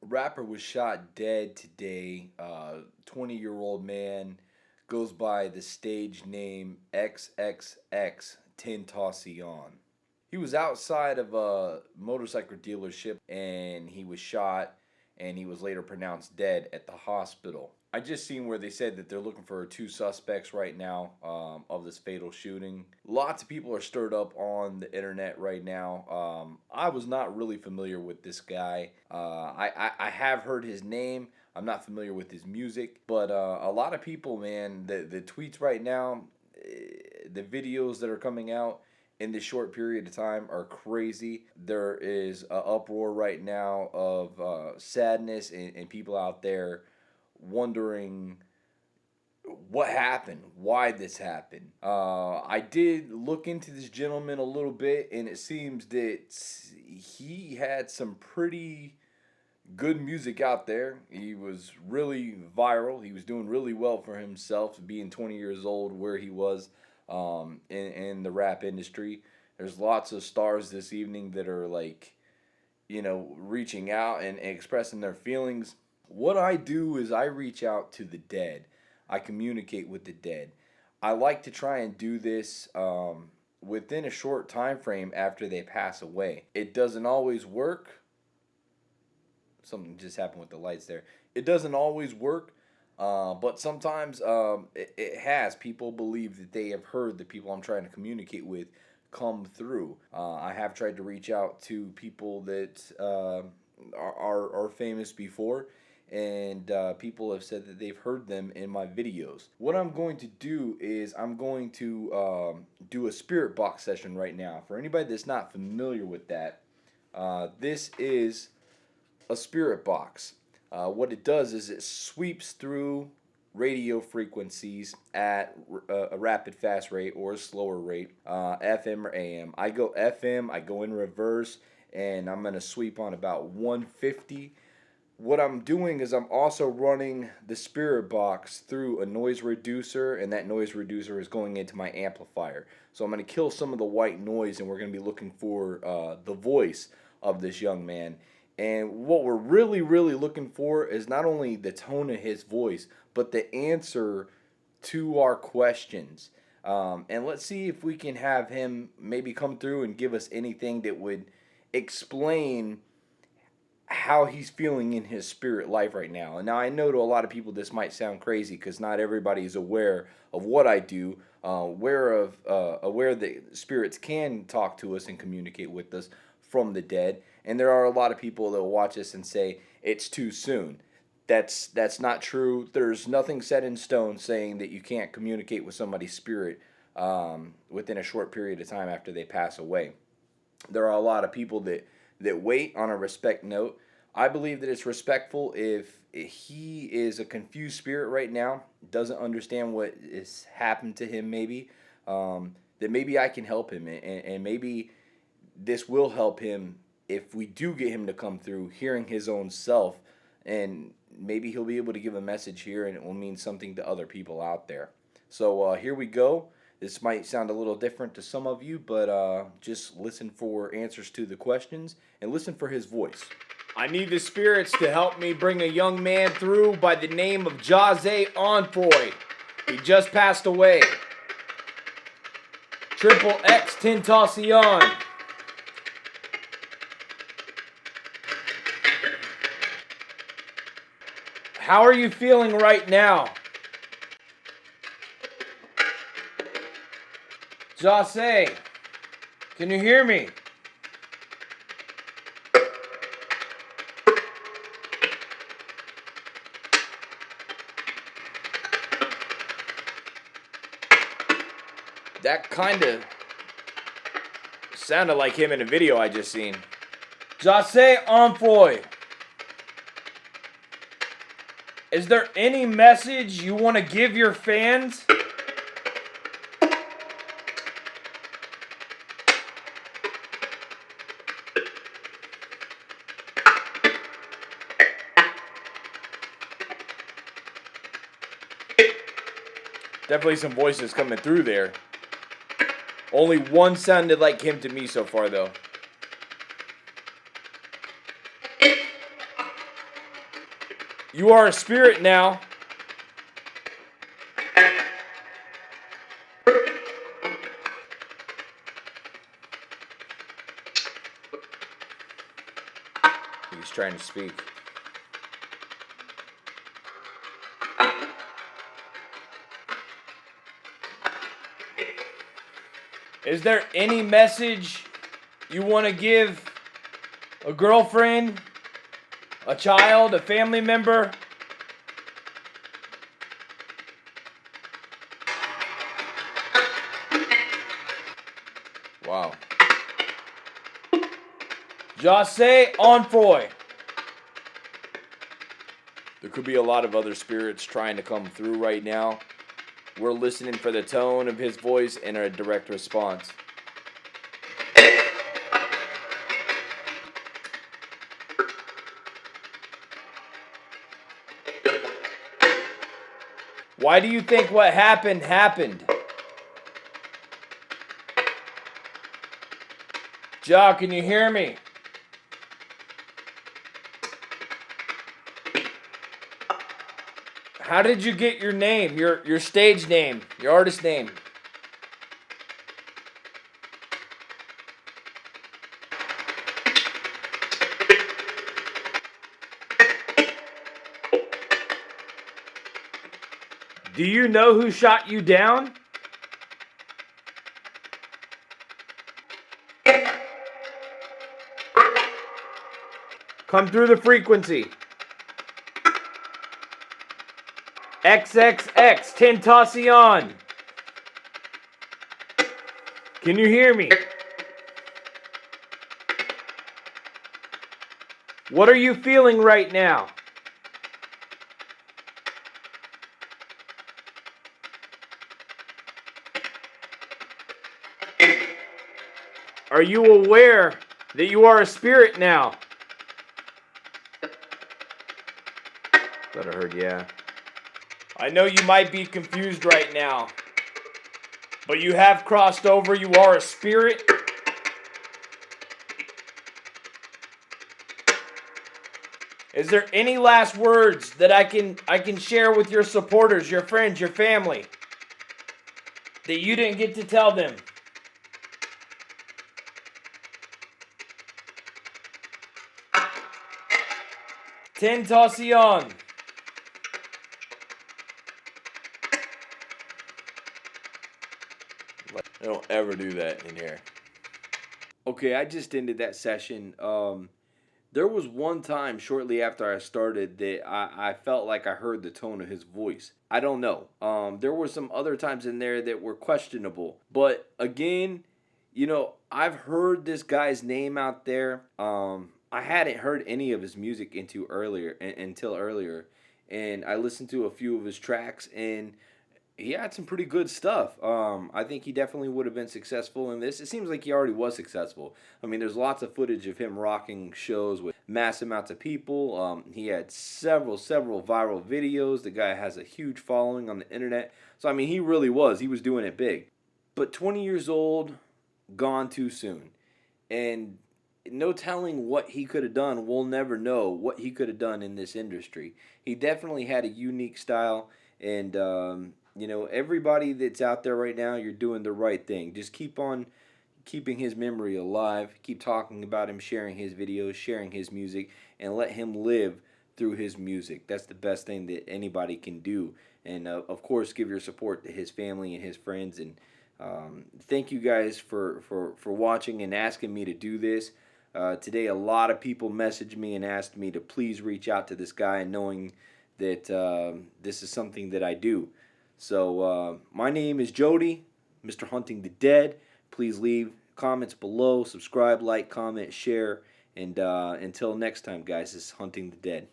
A rapper was shot dead today. 20-year-old man goes by the stage name XXXTentacion. He was outside of a motorcycle dealership and he was shot and he was later pronounced dead at the hospital. I just seen where they said that they're looking for two suspects right now of this fatal shooting. Lots of people are stirred up on the internet right now. I was not really familiar with this guy. I have heard his name. I'm not familiar with his music, but a lot of people, man, the tweets right now, the videos that are coming out in this short period of time are crazy. There is an uproar right now of sadness and people out there wondering what happened, why this happened. I did look into this gentleman a little bit, and it seems that he had some pretty good music out there. He was really viral. He was doing really well for himself, being 20 years old, where he was in the rap industry. There's lots of stars this evening that are like, reaching out and expressing their feelings. What I do is I reach out to the dead. I communicate with the dead. I like to try and do this within a short time frame after they pass away. It doesn't always work. Something just happened with the lights there. It doesn't always work, but sometimes it has. People believe that they have heard the people I'm trying to communicate with come through. I have tried to reach out to people that are famous before, and people have said that they've heard them in my videos. What I'm going to do is I'm going to do a spirit box session right now. For anybody that's not familiar with that, this is a spirit box. What it does is it sweeps through radio frequencies at a rapid fast rate or a slower rate, FM or AM. I go FM, I go in reverse, and I'm going to sweep on about 150. What I'm doing is I'm also running the spirit box through a noise reducer, and that noise reducer is going into my amplifier. So I'm going to kill some of the white noise, and we're going to be looking for the voice of this young man. And what we're really, really looking for is not only the tone of his voice, but the answer to our questions. And let's see if we can have him maybe come through and give us anything that would explain how he's feeling in his spirit life right now. And now I know to a lot of people this might sound crazy because not everybody is aware of what I do, aware that spirits can talk to us and communicate with us from the dead. And there are a lot of people that will watch us and say it's too soon. That's not true. There's nothing set in stone saying that you can't communicate with somebody's spirit within a short period of time after they pass away. There are a lot of people that wait on a respect note. I believe that it's respectful if he is a confused spirit right now, doesn't understand what has happened to him maybe, that maybe I can help him, and maybe this will help him if we do get him to come through hearing his own self, and maybe he'll be able to give a message here and it will mean something to other people out there. So here we go. This might sound a little different to some of you, but just listen for answers to the questions and listen for his voice. I need the spirits to help me bring a young man through by the name of Jahseh Onfroy. He just passed away. XXXTentacion. How are you feeling right now? Jahseh, can you hear me? That kind of sounded like him in a video I just seen. Jahseh Onfroy, is there any message you want to give your fans? Definitely some voices coming through there. Only one sounded like him to me so far, though. You are a spirit now. He's trying to speak. Is there any message you want to give a girlfriend, a child, a family member? Wow. Jahseh, Onfroy. There could be a lot of other spirits trying to come through right now. We're listening for the tone of his voice and a direct response. Why do you think what happened happened? Jah, can you hear me? How did you get your name, your stage name, your artist name? Do you know who shot you down? Come through the frequency. XXXTentacion. Can you hear me? What are you feeling right now? Are you aware that you are a spirit now? Thought I heard yeah. I know you might be confused right now, but you have crossed over. You are a spirit. Is there any last words that I can share with your supporters, your friends, your family, that you didn't get to tell them? Tentacion. I don't ever do that in here. Okay, I just ended that session. There was one time shortly after I started that I felt like I heard the tone of his voice. I don't know. There were some other times in there that were questionable. But again, I've heard this guy's name out there. I hadn't heard any of his music until earlier. And I listened to a few of his tracks, and he had some pretty good stuff. I think he definitely would have been successful in this. It seems like he already was successful. I mean, there's lots of footage of him rocking shows with mass amounts of people. He had several viral videos. The guy has a huge following on the internet. So, I mean, he really was. He was doing it big. But 20 years old, gone too soon. And no telling what he could have done. We'll never know what he could have done in this industry. He definitely had a unique style, and everybody that's out there right now, you're doing the right thing. Just keep on keeping his memory alive. Keep talking about him, sharing his videos, sharing his music, and let him live through his music. That's the best thing that anybody can do. And of course, give your support to his family and his friends. And thank you guys for watching and asking me to do this. Today, a lot of people messaged me and asked me to please reach out to this guy, knowing that this is something that I do. So my name is Jody, Mr. Hunting the Dead. Please leave comments below, subscribe, like, comment, share, and until next time, guys, this is Hunting the Dead.